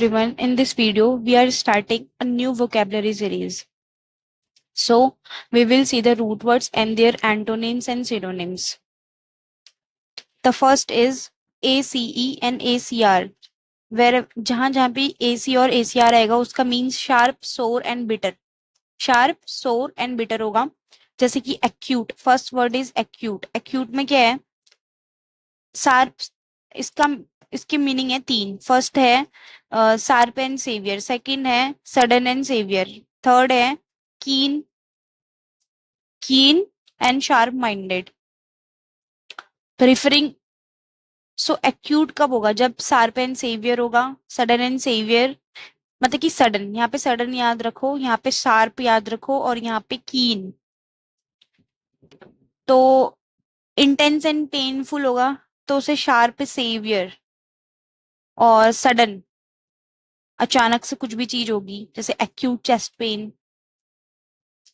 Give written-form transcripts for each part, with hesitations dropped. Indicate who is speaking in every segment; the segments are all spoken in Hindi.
Speaker 1: everyone. In this video, we are starting a new vocabulary series. So, we will see the root words and their antonyms and synonyms. The first is ACE and ACR. Where जहां जहां भी AC और ACR आएगा उसका means sharp, sore and bitter. Sharp, sore and bitter होगा. जैसे कि acute. First word is acute. Acute में क्या है? शार्प इसका इसकी मीनिंग है तीन. फर्स्ट है शार्प एंड सेवियर, सेकंड है सडन एंड सेवियर, थर्ड है कीन कीन and sharp minded. Referring so acute कब होगा? जब शार्प एंड सेवियर होगा. सडन एंड सेवियर मतलब कि सडन, यहाँ पे सडन याद रखो, यहाँ पे शार्प याद रखो और यहाँ पे कीन. तो इंटेंस एंड पेनफुल होगा तो उसे शार्प सेवियर, और सडन अचानक से कुछ भी चीज होगी जैसे एक्यूट चेस्ट पेन.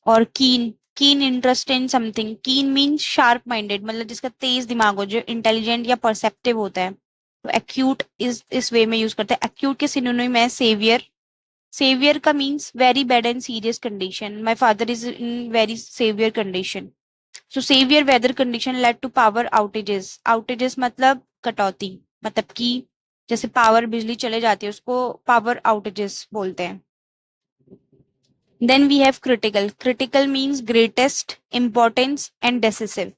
Speaker 1: और कीन कीन इंटरेस्ट इन समथिंग. कीन मीन शार्प माइंडेड, मतलब जिसका तेज दिमाग हो, जो इंटेलिजेंट या परसेप्टिव होता है. तो एक्यूट इस वे में यूज करते हैं. एक्यूट के सिनोनिम है सेवियर. सेवियर का means very bad and serious condition. My father is in very severe condition. So severe weather condition led to power outages. Outages मतलब कटौती, मतलब कि जैसे पावर, बिजली चले जाती है उसको पावर आउटेजेस बोलते हैं. Then we have critical. Critical means greatest importance and decisive,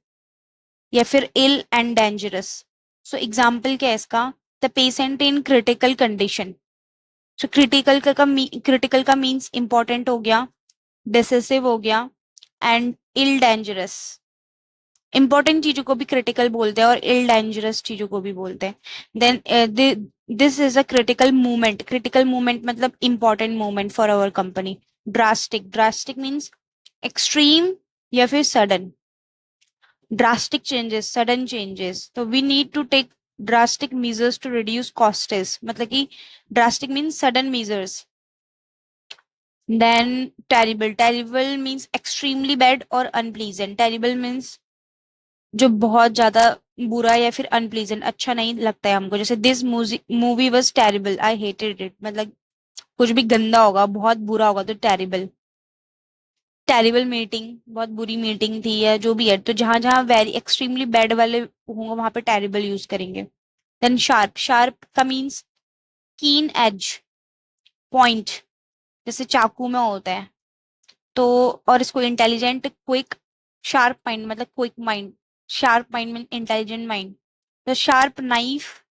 Speaker 1: या फिर ill and dangerous. So example क्या है इसका? The patient in critical condition. So critical का means important हो गया, decisive हो गया and ill dangerous. इंपॉर्टेंट चीजों को भी क्रिटिकल बोलते हैं और इल डेंजरस चीजों को भी बोलते हैं. Then this is a critical movement. Critical movement मतलब important movement for our company. Drastic means extreme या फिर sudden. Drastic changes, sudden changes. तो we need to take drastic measures to reduce costs, मतलब कि drastic means sudden measures. Then terrible means extremely bad और अनप्लीजेंट. टेरिबल मीन्स जो बहुत ज्यादा बुरा या फिर अनप्लीजेंट, अच्छा नहीं लगता है हमको. जैसे this movie was terrible, I hated it, मतलब कुछ भी गंदा होगा, बहुत बुरा होगा तो टेरिबल. टेरिबल मीटिंग, बहुत बुरी मीटिंग थी या जो भी है. तो जहां जहां वेरी एक्सट्रीमली बैड वाले होंगे वहां पे टेरिबल यूज करेंगे. देन शार्प का मीन्स कीन एज, पॉइंट, जैसे चाकू में होता है. तो और इसको इंटेलिजेंट, क्विक, शार्प माइंड मतलब quick mind. Sharp mind mean intelligent mind. The sharp knife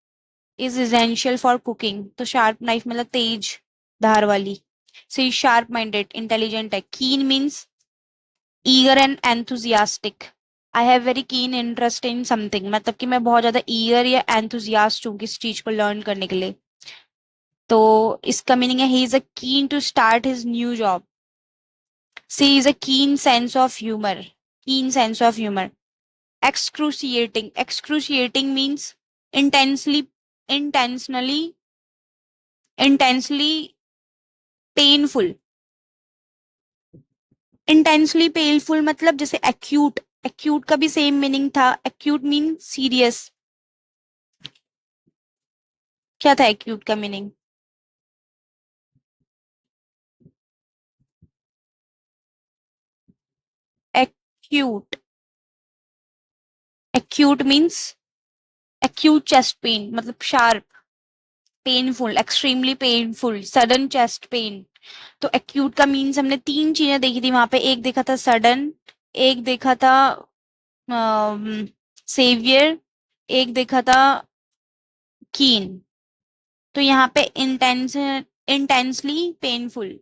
Speaker 1: is essential for cooking. तो शार्प नाइफ मतलब तेज धार वाली. सी शार्प माइंडेड, इंटेलिजेंट है. कीन means eager and enthusiastic. I have very keen interest in something, मतलब कि मैं बहुत ज्यादा ईगर या एंथुजियास्ट हूँ किसी चीज को लर्न करने के लिए. तो इसका मीनिंग है ही is a keen to start his new job. She is a keen sense of humour. Keen sense of humour. Excruciating means intensely, intentionally, intensely painful. Intensely painful मतलब जैसे acute. Acute का भी सेम मीनिंग था. Acute mean serious. क्या था acute का meaning? Acute. Acute means acute chest pain, मतलब sharp, painful, extremely painful, sudden chest pain. तो एक्यूट का मीन्स हमने तीन चीजें देखी थी वहां पे. एक देखा था सडन, एक देखा था सेवियर, एक देखा था कीन. तो यहाँ पे intensely painful,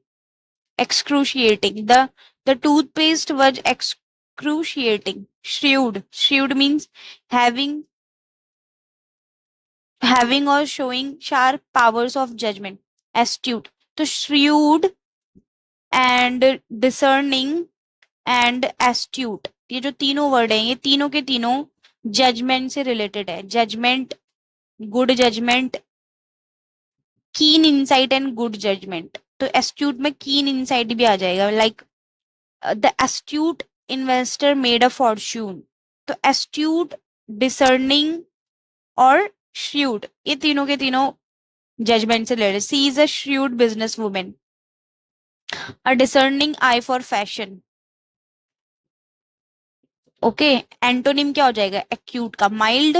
Speaker 1: excruciating. The toothpaste was excruciating. Shrewd means having having और showing sharp powers of judgement. Astute. तो shrewd and discerning and astute, ये जो तीनों वर्ड हैं ये तीनों के तीनों जजमेंट से रिलेटेड है. Judgement, good judgement, keen insight and good judgement. तो एस्ट्यूट में कीन इंसाइट भी आ जाएगा. Like the astute investor made a fortune. तो एस्ट्यूट, डिसर्निंग और श्रूड, ये तीनों के तीनों जजमेंट से related. She is a shrewd business woman, a discerning eye for fashion. Okay, antonym क्या हो जाएगा एक्यूट का? Mild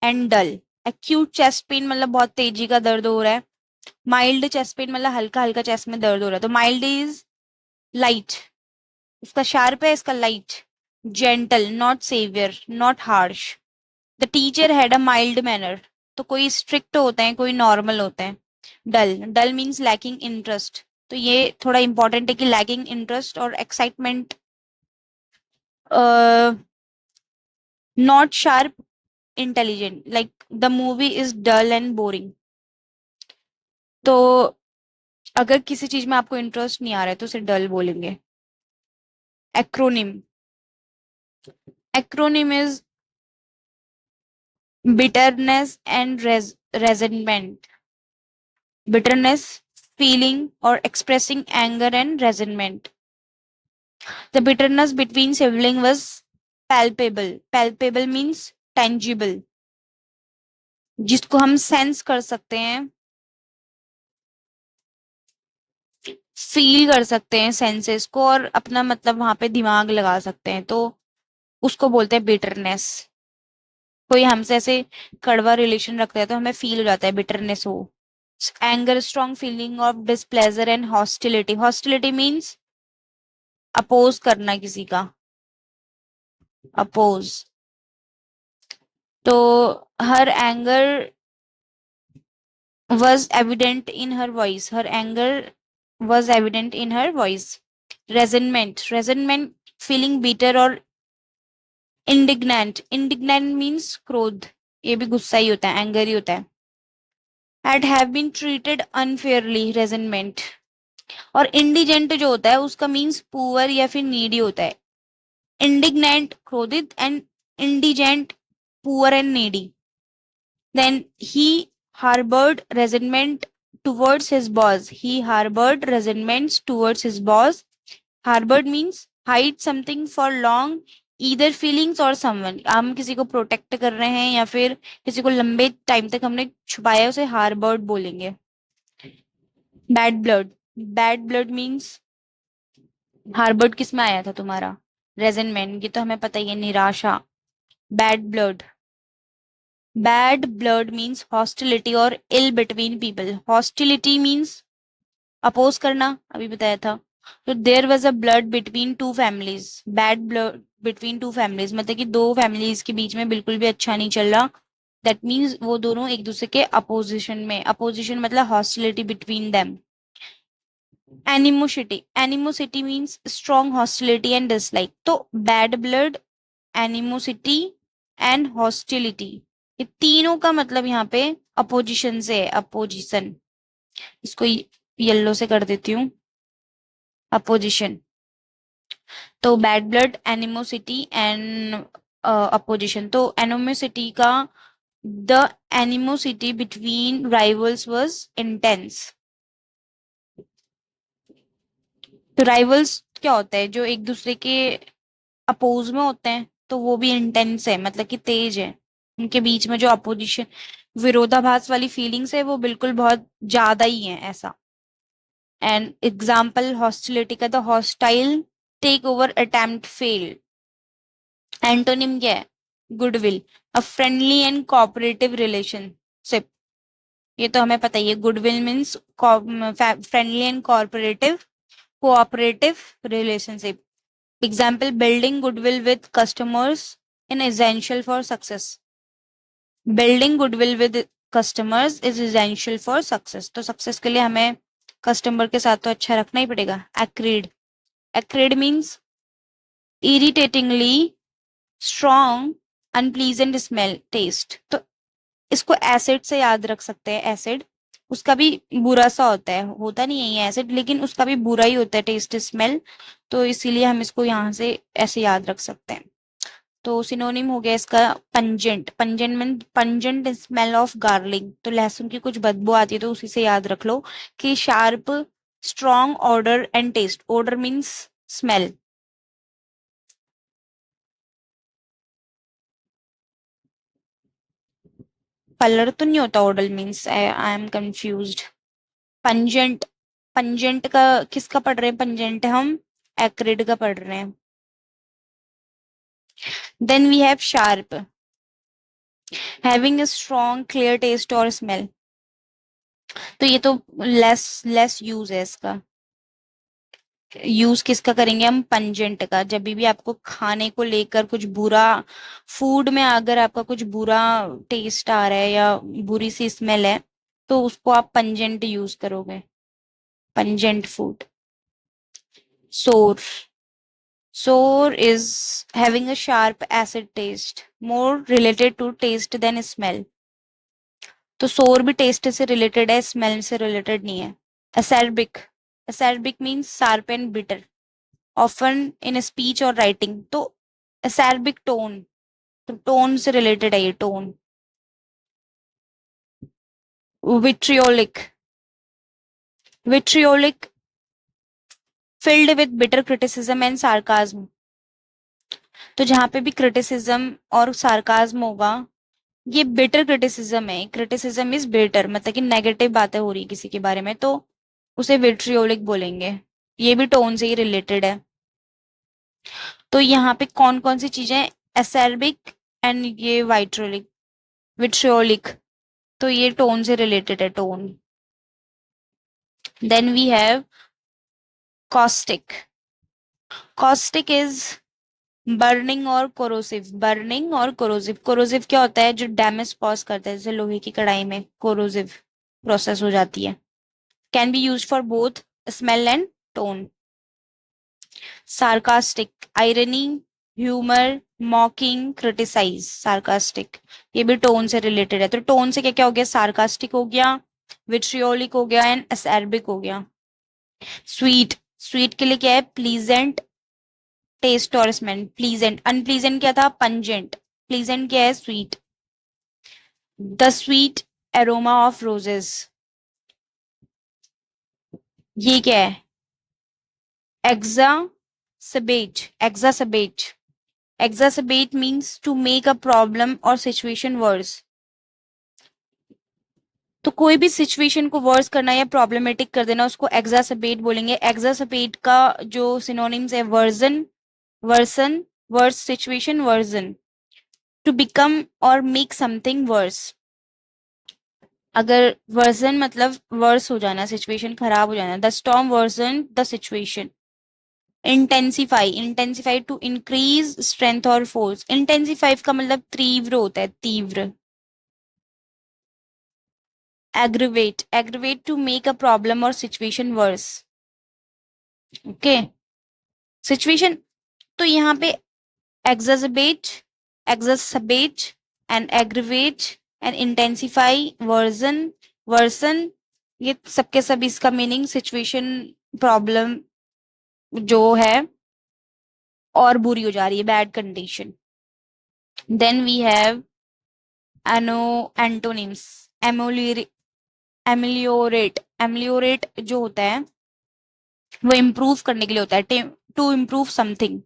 Speaker 1: and dull. Acute chest pain मतलब बहुत तेजी का दर्द हो रहा है, माइल्ड चेस्ट पेन मतलब हल्का हल्का चेस्ट में दर्द हो रहा है। तो माइल्ड इज लाइट, उसका शार्प है, इसका light. Gentle, not severe, not harsh. The teacher had a mild manner, तो कोई स्ट्रिक्ट होते हैं, कोई नॉर्मल होते हैं। Dull, dull means lacking interest, तो ये थोड़ा इंपॉर्टेंट है कि लैकिंग इंटरेस्ट और excitement. Not sharp, intelligent, like the movie is dull and boring. तो अगर किसी चीज में आपको इंटरेस्ट नहीं आ रहा है तो उसे डल बोलेंगे। Acronym, acronym is bitterness and resentment. Bitterness, feeling or expressing anger and resentment. The bitterness between sibling was palpable. Palpable means tangible, जिसको हम सेंस कर सकते हैं, फील कर सकते हैं सेंसेस को, और अपना मतलब वहां पे दिमाग लगा सकते हैं, तो उसको बोलते हैं बिटरनेस। कोई हमसे ऐसे कड़वा रिलेशन रखता है तो हमें फील हो जाता है बिटरनेस हो। Anger, strong feeling of displeasure and hostility. Hostility means oppose करना किसी का, अपोज। तो हर anger was evident in her voice, her anger was evident in her voice. Resentment, resentment, feeling bitter or indignant, indignant means क्रोध, ये भी गुस्सा ही होता है, एंगर ही होता है। had have been treated unfairly, resentment। और इंडिजेंट जो होता है उसका मीन्स पुअर या फिर नीडी होता है। इंडिग्नेंट क्रोधित, and indigent poor and needy. Then he harbored resentment towards his boss, he harbored resentments towards his boss। Harbored means hide something for long, either feelings or someone। हम किसी को प्रोटेक्ट कर रहे हैं या फिर किसी को लंबे टाइम तक हमने छुपाया, उसे हार्बर्ड बोलेंगे। Bad blood, bad blood means harboured किस में आया था तुम्हारा? रेजनमेंट, ये तो हमें पता ही है, निराशा। Bad blood, bad blood means hostility और ill between people. Hostility means oppose करना, अभी बताया था। तो there was a blood between two families, bad blood between two families मतलब कि दो फैमिलीज के बीच में बिल्कुल भी अच्छा नहीं चल रहा। दैट मीन्स वो दोनों एक दूसरे के अपोजिशन में, अपोजिशन मतलब hostility between them. Animosity, animosity means strong hostility and dislike. तो bad blood, animosity and hostility, ये तीनों का मतलब यहाँ पे अपोजिशन से है, अपोजिशन। इसको येलो से कर देती हूँ, अपोजिशन। तो bad blood, animosity and opposition. तो एनिमोसिटी का, the animosity between rivals was intense. तो राइवल्स क्या होता है? जो एक दूसरे के अपोज में होते हैं, तो वो भी इंटेंस है मतलब कि तेज है। उनके बीच में जो अपोजिशन, विरोधाभास वाली फीलिंग्स है वो बिल्कुल बहुत ज्यादा ही है ऐसा। एंड एग्जाम्पल हॉस्टिलिटी का, the hostile takeover attempt fail. Antonym क्या है? Goodwill, a friendly and cooperative relationship. ये तो हमें पता ही है, goodwill means friendly and cooperative, cooperative relationship. Example building goodwill with customers in essential for success. Building goodwill with customers is essential for success. तो सक्सेस के लिए हमें कस्टमर के साथ तो अच्छा रखना ही पड़ेगा। Acrid, acrid means irritatingly strong, unpleasant smell, taste. तो इसको एसिड से याद रख सकते हैं। एसिड उसका भी बुरा सा होता है, होता नहीं है ये एसिड, लेकिन उसका भी बुरा ही होता है, टेस्ट स्मेल। तो इसीलिए हम इसको यहाँ से ऐसे याद रख सकते हैं। तो सिनोनिम हो गया इसका pungent. Pungent mean pungent smell of garlic, तो लहसुन की कुछ बदबू आती है तो उसी से याद रख लो कि sharp, strong odour and taste. Odour means smell. Colour तो नहीं होता odour means, I am confused. Pungent, pungent का किसका पढ़ रहे हैं? पंजेंट हम एक्रिड का पढ़ रहे हैं। Then we have sharp, having a strong clear taste और स्मेल। तो ये तो लेस लेस यूज है इसका। यूज किसका करेंगे हम? पंजेंट का। जब भी आपको खाने को लेकर कुछ बुरा, फूड में अगर आपका कुछ बुरा टेस्ट आ रहा है या बुरी सी स्मेल है, तो उसको आप पंजेंट यूज करोगे। Pungent food. सोर, sour is having a sharp acid taste, more related to taste than smell. तो सोर भी टेस्ट से रिलेटेड है, स्मेल से रिलेटेड नहीं है। acerbic, acerbic means sharp and bitter, often in speech or writing। तो acerbic tone, तो टोन से रिलेटेड है ये, tone. vitriolic, vitriolic filled with bitter criticism and sarcasm। तो जहां पे भी क्रिटिसिज्म और सार्काज्म होगा, ये बेटर क्रिटिसिज्म है। क्रिटिसिज्म इज बेटर, मतलब कि नेगेटिव बातें हो रही किसी के बारे में, तो उसे विट्रियोलिक बोलेंगे। ये भी टोन से ही रिलेटेड है। तो यहाँ पे कौन कौन सी चीजें? एसर्बिक एंड ये वाइट्रोलिक, विट्रियोलिक। तो ये टोन से रिलेटेड है, tone. Then we have caustic. Caustic is burning और कोरोसिव। बर्निंग और कोरोसिव। कोरोसिव क्या होता है? जो डैमेज कॉज करता है, जैसे लोहे की कढ़ाई में कोरोसिव प्रोसेस हो जाती है। Can be use for both smell and tone. Sarcastic, irony, humour, mocking, criticise. Sarcastic, ये भी टोन से रिलेटेड है। तो टोन से क्या क्या हो गया? सार्कास्टिक हो गया, विट्रियोलिक हो गया एंड एसर्बिक हो गया। स्वीट, स्वीट के लिए क्या है? प्लीजेंट टेस्ट और स्मेल। प्लीजेंट, अनप्लीजेंट क्या था? पंजेंट। प्लीजेंट क्या है? Sweet. The sweet aroma of roses, ये क्या है? Exacerbate, exacerbate. Exacerbate means to make a problem और सिचुएशन वर्स। तो कोई भी सिचुएशन को वर्स करना या प्रॉब्लमेटिक कर देना, उसको एग्जासबेट बोलेंगे। एग्जासबेट का जो सिनोनिम्स है, worsen, worsen, worse situation, worsen. To become और मेक समथिंग वर्स। अगर वर्जन मतलब वर्स हो जाना, सिचुएशन खराब हो जाना। The storm worsen the situation. Intensify, intensify to increase strength और फोर्स। इंटेंसिफाई का मतलब तीव्र होता है, तीव्र। Aggravate, aggravate to make a problem और सिचुएशन वर्स। Okay, situation. तो यहाँ पे exacerbate, exacerbate and aggravate and intensify, worsen, worsen, ये सबके सब इसका मीनिंग सिचुएशन, प्रॉब्लम जो है और बुरी हो जा रही है, bad condition. Then we have एनो एंटोनिम्स। एमिलियोरेट, एमिलियोरेट जो होता है वो इम्प्रूव करने के लिए होता है, to improve something.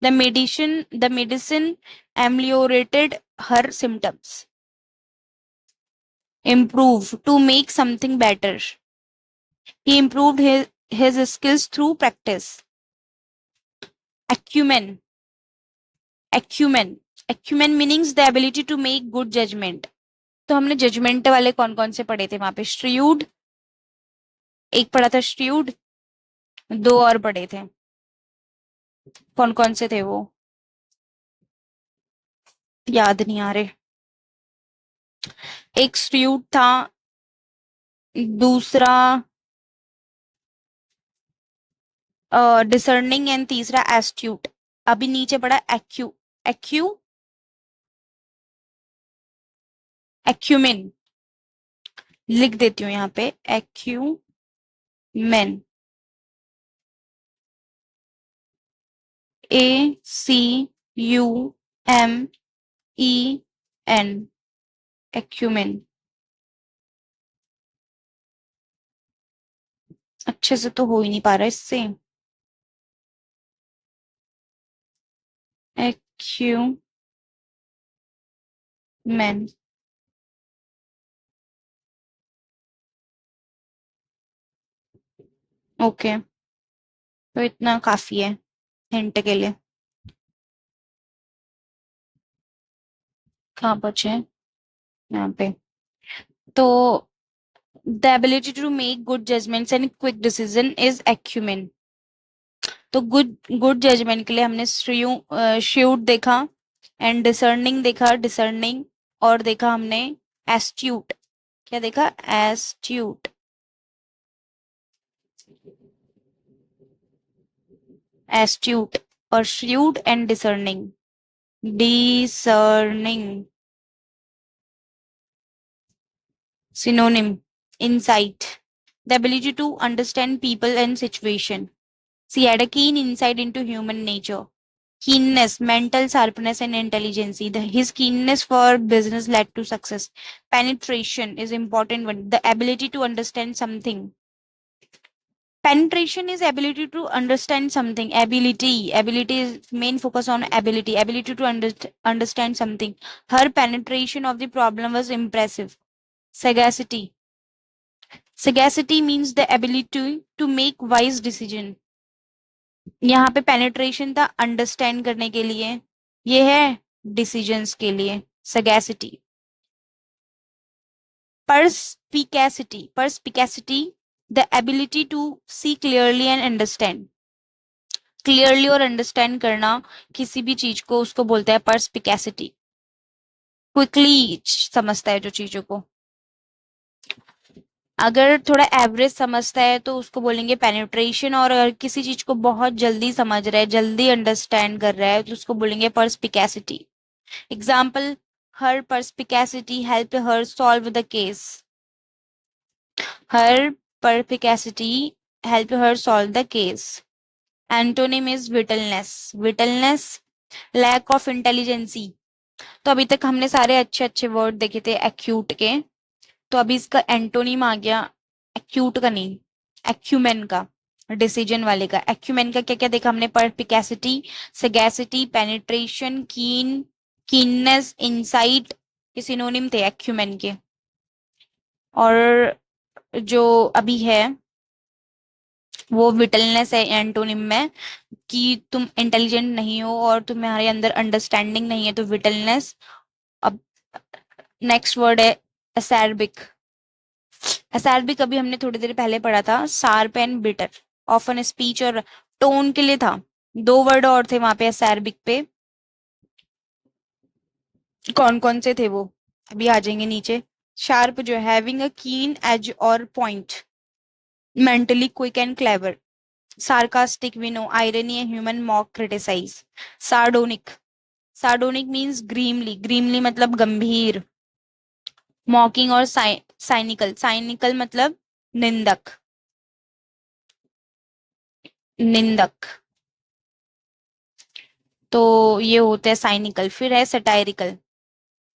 Speaker 1: The medicine ameliorated her symptoms. Improve, to make something better. He improved his skills through practice। acumen, acumen, acumen meanings the ability to make good judgment। तो हमने जजमेंट वाले कौन कौन से पढ़े थे वहां पे? श्रियूड, एक पढ़ा था श्रियूड, दो और पढ़े थे। कौन कौन से थे वो? याद नहीं आ रहे। एक श्रियूड था, दूसरा डिसर्निंग एंड तीसरा एस्ट्यूट। अभी नीचे पड़ा एक्यू, एक्यू, एक्यूमेन। लिख देती हूँ यहाँ पे, एक्यूमेन। ACUMEN, acumen. अच्छे से तो हो ही नहीं पा रहा इससे। एक्यूमेन, ओके, तो इतना काफी है हिंट के लिए। कहाँ पहुंचे हैं? यहाँ पे। तो the ability to make good judgements and quick decision is acumen. तो गुड गुड जजमेंट के लिए हमने श्यूट देखा, एंड डिसर्निंग देखा, डिसर्निंग, और देखा हमने एस्ट्यूट। क्या देखा? एस्ट्यूट। एस्ट्यूट और shrewd and discerning. Discerning synonym, insight, the ability to understand people and situation. She had a keen insight into human nature. Keenness, mental sharpness and intelligence. His keenness for business led to success. Penetration is important one. The ability to understand something. Penetration is ability to understand something. Ability is main focus on ability to understand something. Her penetration of the problem was impressive. Sagacity. Sagacity means the ability to make wise decision. यहाँ पे penetration था understand करने के लिए, ये है decisions के लिए sagacity. Perspicacity, the ability to see clearly and understand. Clearly और understand करना किसी भी चीज को, उसको बोलते हैं perspicacity. Quickly समझता है जो चीजों को। अगर थोड़ा एवरेज समझता है तो उसको बोलेंगे पेनिट्रेशन, और अगर किसी चीज को बहुत जल्दी समझ रहा है, जल्दी अंडरस्टैंड कर रहा है, तो उसको बोलेंगे perspicacity. Example, her perspicacity help her solve the case. Her perspicacity help her solve the case. Antonym is witlessness. Witlessness, lack of intelligence. तो अभी तक हमने सारे अच्छे अच्छे वर्ड देखे थे एक्यूट के, तो अभी इसका एंटोनिम आ गया, एक्यूट का नहीं, एक्यूमेन का, डिसीजन वाले का। एक्यूमेन का क्या क्या देखा हमने? परपिकेसिटी, सगैसिटी, पेनिट्रेशन, कीननेस, इंसाइट, ये सिनोनिम थे एक्यूमेन के। और जो अभी है वो विटलनेस है एंटोनिम में, कि तुम इंटेलिजेंट नहीं हो और तुम्हारे अंदर अंडरस्टैंडिंग नहीं है, तो विटलनेस। अब नेक्स्ट वर्ड है एसैर्बिक। एसआरबी कभी हमने थोड़ी देर पहले पढ़ा था, sharp and bitter, often speech और टोन के लिए था। दो वर्ड और थे वहां पे एसआरबिक पे, कौन कौन से थे वो अभी आ जाएंगे नीचे। शार्प जो हैविंग अ कीन एज और point, mentally quick and clever. Sarcastic विनो, irony, human mock, criticise. Sardonic, sardonic means grimly, grimly मतलब गंभीर। मॉकिंग और साइनिकल, साइनिकल मतलब निंदक, निंदक। तो ये होता है साइनिकल। फिर है satirical,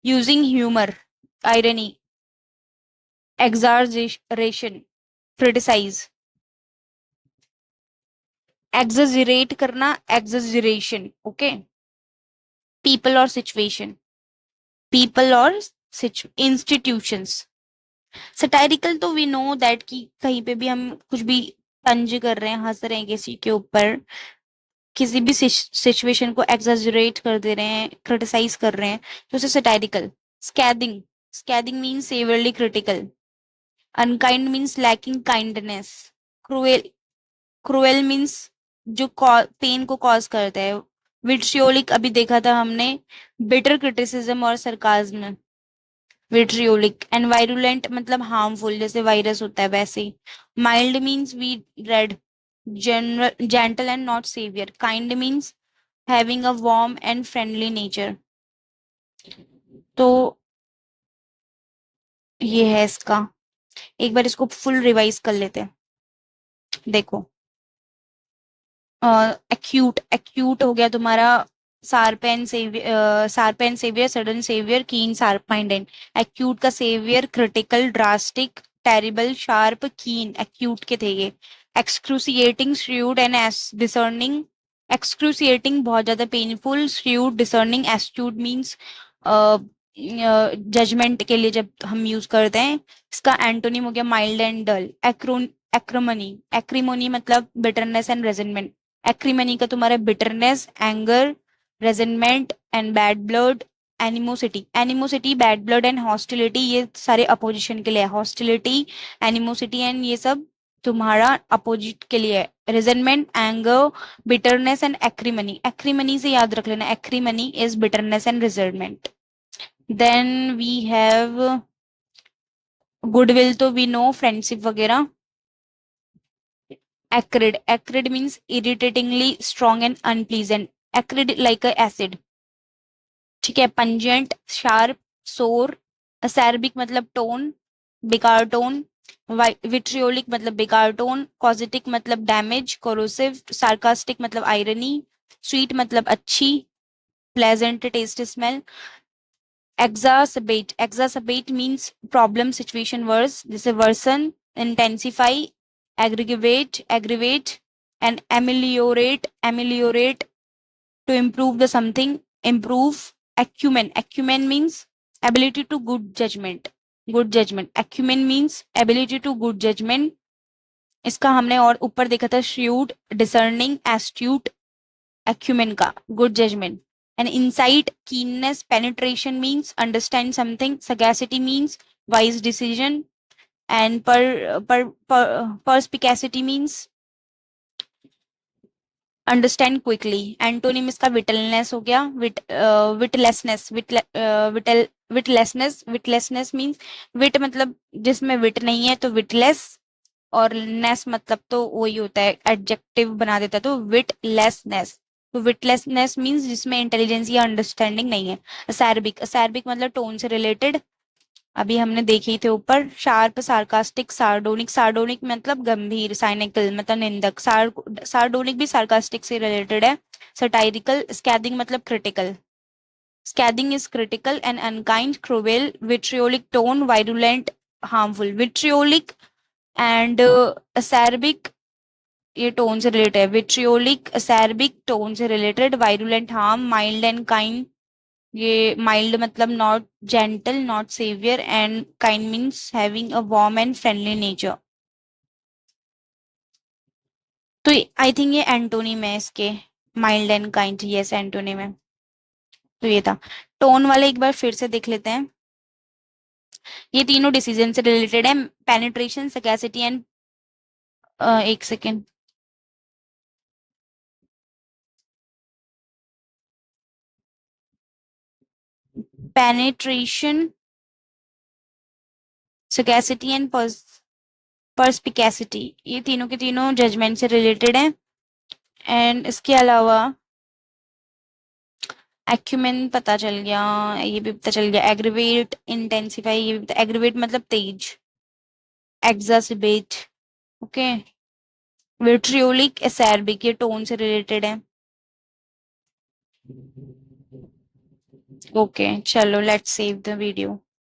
Speaker 1: using humour, irony, exaggeration, criticise. Exaggerate करना, एग्जजरेशन, ओके। पीपल और सिचुएशन, पीपल और इंस्टीट्यूशंस। सटायरिकल तो वी नो दैट कि कहीं पे भी हम कुछ भी तंज कर रहे हैं, हंस रहे हैं किसी के ऊपर, किसी भी सिचुएशन को एग्जैजरेट कर दे रहे हैं, क्रिटिसाइज कर रहे हैं, तो उसे satirical. Scathing, scathing means severely critical. Unkind means lacking kindness. Cruel, cruel means जो पेन को कॉज करता है। विट्रियोलिक अभी देखा था हमने, बिटर क्रिटिसिज्म और सरकाज्म। विट्रियोलिक। एंड वायरुलेंट मतलब हार्मफुल, जैसे वायरस होता है वैसे ही। Mild means we red, general, gentle and not severe. Kind means having a warm and friendly nature. तो ये है इसका, एक बार इसको फुल रिवाइज कर लेते हैं। देखो, एक्यूट, एक्यूट हो गया तुम्हारा sharp and severe, sudden severe, keen, sharp minded. Acute का severe critical, drastic, terrible, sharp, keen, acute के थे ये। Excruciating, shrewd and discerning. Excruciating बहुत ज्यादा painful, shrewd, discerning, astute means judgement के लिए जब हम यूज करते हैं। इसका एंटोनिम हो गया माइल्ड एंड डल। एक्रोमनी, एक्रीमोनी मतलब बिटरनेस एंड रेजिनमेंट। एक्रीमनी का तुम्हारा bitterness, anger, resentment and bad blood, animosity. Animosity, bad blood and hostility ये सारे अपोजिशन के लिए है। हॉस्टिलिटी, एनिमोसिटी एंड ये सब तुम्हारा अपोजिट के लिए है। Resentment, anger, bitterness and acrimony. Acrimony से याद रख लेना, acrimony is bitterness and resentment. Then we have goodwill, तो वी नो फ्रेंडशिप वगैरह। Acrid, acrid means irritatingly strong and unpleasant. Acrid like a acid. ठीक है। पंजेंट, शार्प, सोर। असेरबिक मतलब टोन, बेकार टोन। विट्रियोलिक मतलब बेकार टोन। कॉजिटिक मतलब डैमेज, कोरोसिव। सार्कास्टिक मतलब आयरनी। स्वीट मतलब अच्छी, pleasant taste, smell. Exacerbate, exacerbate means problem, situation, worse, जैसे worsen, intensify, aggravate, aggravate, and ameliorate, ameliorate, to improve the something, improve. Acumen, acumen means ability to good judgment, good judgment। acumen means ability to good judgment। इसका हमने और ऊपर देखा था, shrewd, discerning, astute। acumen का good judgment। and insight, keenness, penetration means understand something। sagacity means wise decision। and perspicacity means understand quickly। Antonym इसका विटलनेस हो गया, विटलेसनेस, विटलेसनेस, विटलेसनेस मीन्स विट मतलब जिसमें विट नहीं है तो विटलेस, और नेस मतलब तो वही होता है, एडजेक्टिव बना देता है तो विटलेसनेस। तो विटलेसनेस मीन्स जिसमें इंटेलिजेंस या अंडरस्टैंडिंग नहीं है। असैरबिक, असैरबिक मतलब टोन से रिलेटेड, अभी हमने देखे ही थे ऊपर। शार्प, सार्कास्टिक, सार्डोनिक, सार्डोनिक मतलब गंभीर, साइनिकल मतलब निंदक। सार्डोनिक भी सार्कास्टिक से रिलेटेड है। सटाइरिकल। स्कैदिंग मतलब critical, scathing is critical and unkind, cruel. Vitriolic tone, virulent, harmful. Vitriolic and acerbic ये टोन से रिलेटेड है। विट्रियोलिक, असैरबिक टोन से related. Virulent, harm. Mild and kind, ये माइल्ड मतलब not gentle, not severe, and kind means having a warm and friendly nature. तो आई थिंक ये एंटोनिम है इसके, mild and kind, yes antonym है। तो ये था। टोन वाले एक बार फिर से देख लेते हैं। ये तीनों डिसीजन से रिलेटेड है, पेनिट्रेशन, सैकेसिटी एंड, एक सेकेंड, पेनिट्रेशन, सैकेसिटी एंड पर्सपिकेसिटी, ये तीनों के तीनों जजमेंट से रिलेटेड है। एंड इसके अलावा एक्यूमेन पता चल गया, ये भी पता चल गया। एग्रीवेट, इंटेंसिफाई, ये भी पता, एग्रीवेट मतलब तेज। एग्जासिबेट, ओके। विट्रियोलिक, एसैरबिक ये टोन से रिलेटेड है। ओके चलो, लेट्स सेव द वीडियो।